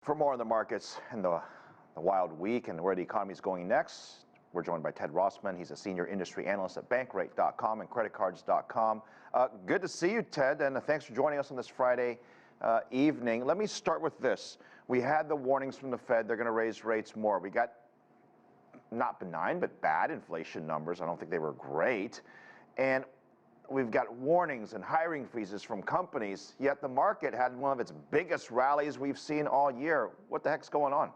For more on the markets and the wild week and where the economy is going next, we're joined by Ted Rossman. He's a senior industry analyst at bankrate.com and creditcards.com. Good to see you, Ted, and thanks for joining us on this Friday evening. Let me start with this. We had the warnings from the Fed. They're going to raise rates more. We got not benign, but bad inflation numbers. I don't think they were great. And we've got warnings and hiring freezes from companies, yet the market had one of its biggest rallies we've seen all year. What the heck's going on?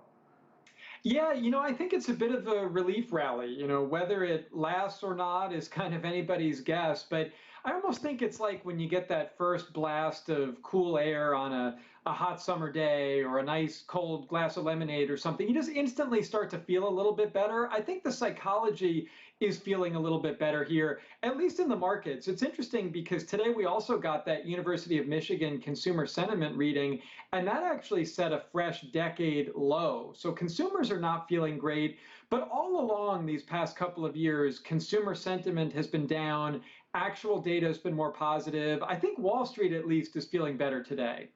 Yeah, I think it's a bit of a relief rally. Whether it lasts or not is kind of anybody's guess. But I almost think it's like when you get that first blast of cool air on a hot summer day or a nice cold glass of lemonade or something. You just instantly start to feel a little bit better. I think the psychology is feeling a little bit better here, at least in the markets. It's interesting because today we also got that University of Michigan consumer sentiment reading, and that actually set a fresh decade low. So consumers are not feeling great, but all along these past couple of years, consumer sentiment has been down. Actual data has been more positive. I think Wall Street at least is feeling better today.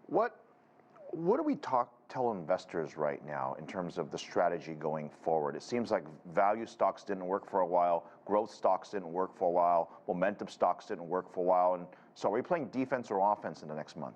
What do we tell investors right now in terms of the strategy going forward? It seems like value stocks didn't work for a while, growth stocks didn't work for a while, momentum stocks didn't work for a while, and so are we playing defense or offense in the next month?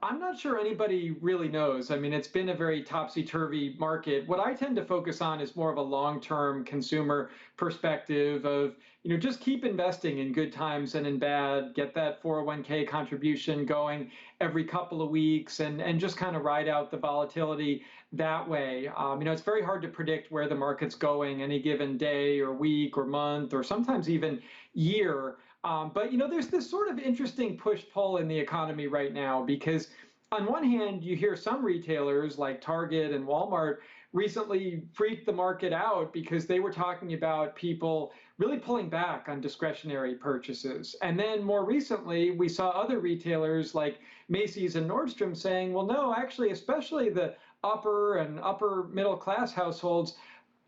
I'm not sure anybody really knows. I mean, it's been a very topsy-turvy market. What I tend to focus on is more of a long-term consumer perspective of, just keep investing in good times and in bad, get that 401k contribution going every couple of weeks and just kind of ride out the volatility that way. It's very hard to predict where the market's going any given day or week or month or sometimes even year. But there's this sort of interesting push-pull in the economy right now because on one hand, you hear some retailers like Target and Walmart recently freaked the market out because they were talking about people really pulling back on discretionary purchases. And then more recently, we saw other retailers like Macy's and Nordstrom saying, well, no, actually, especially the upper and upper middle class households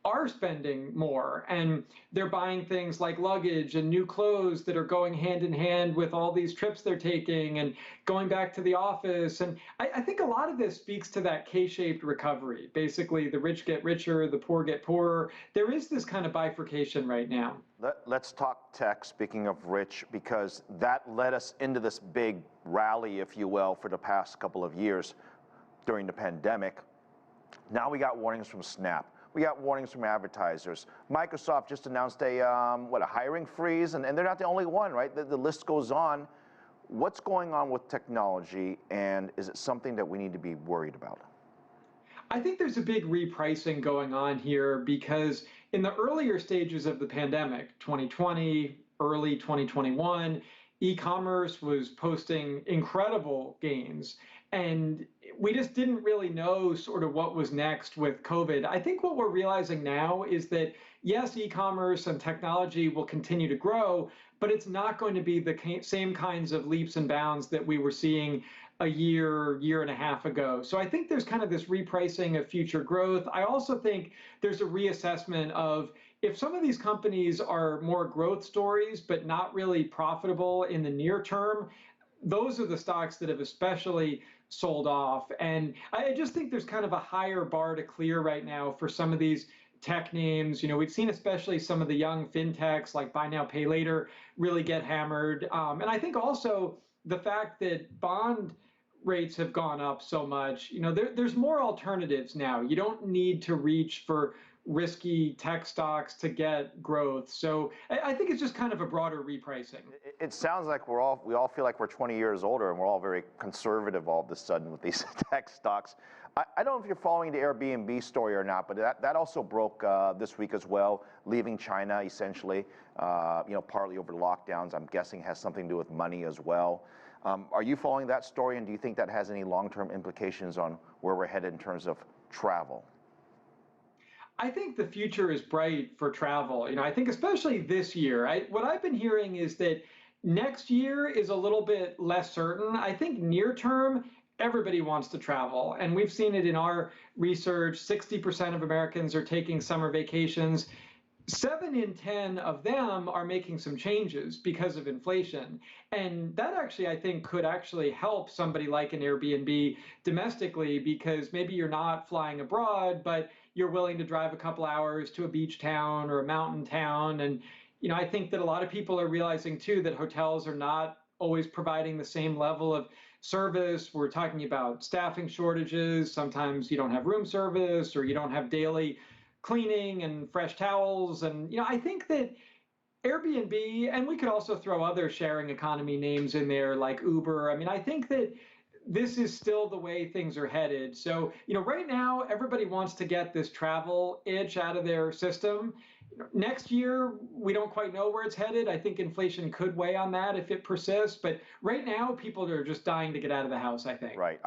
are spending more, and they're buying things like luggage and new clothes that are going hand in hand with all these trips they're taking and going back to the office. And I think a lot of this speaks to that K-shaped recovery. Basically, the rich get richer, the poor get poorer. There is this kind of bifurcation right now. Let's talk tech, speaking of rich, because that led us into this big rally, if you will, for the past couple of years during the pandemic. Now we got warnings from Snap. We got warnings from advertisers. Microsoft just announced a hiring freeze, and they're not the only one, right? The list goes on. What's going on with technology, and is it something that we need to be worried about? I think there's a big repricing going on here because in the earlier stages of the pandemic, 2020, early 2021, e-commerce was posting incredible gains. And we just didn't really know sort of what was next with COVID. I think what we're realizing now is that, yes, e-commerce and technology will continue to grow, but it's not going to be the same kinds of leaps and bounds that we were seeing a year and a half ago. So I think there's kind of this repricing of future growth. I also think there's a reassessment of if some of these companies are more growth stories, but not really profitable in the near term, those are the stocks that have especially sold off. And I just think there's kind of a higher bar to clear right now for some of these tech names. We've seen especially some of the young fintechs like buy now, pay later really get hammered. And I think also the fact that bond rates have gone up so much, there's more alternatives now. You don't need to reach for risky tech stocks to get growth. So I think it's just kind of a broader repricing. It sounds like we all feel like we're 20 years older and we're all very conservative all of a sudden with these tech stocks. I don't know if you're following the Airbnb story or not, but that also broke this week as well, leaving China essentially, partly over the lockdowns. I'm guessing has something to do with money as well. Are you following that story, and do you think that has any long-term implications on where we're headed in terms of travel? I think the future is bright for travel. I think especially this year. What I've been hearing is that next year is a little bit less certain. I think near term, everybody wants to travel. And we've seen it in our research. 60% of Americans are taking summer vacations. 7 in 10 of them are making some changes because of inflation. And that actually, I think, could actually help somebody like an Airbnb domestically, because maybe you're not flying abroad, but you're willing to drive a couple hours to a beach town or a mountain town. And, I think that a lot of people are realizing too that hotels are not always providing the same level of service. We're talking about staffing shortages. Sometimes you don't have room service or you don't have daily cleaning and fresh towels. And, I think that Airbnb, and we could also throw other sharing economy names in there like Uber. I mean, I think that this is still the way things are headed. So, right now, everybody wants to get this travel itch out of their system. Next year, we don't quite know where it's headed. I think inflation could weigh on that if it persists. But right now, people are just dying to get out of the house, I think. Right.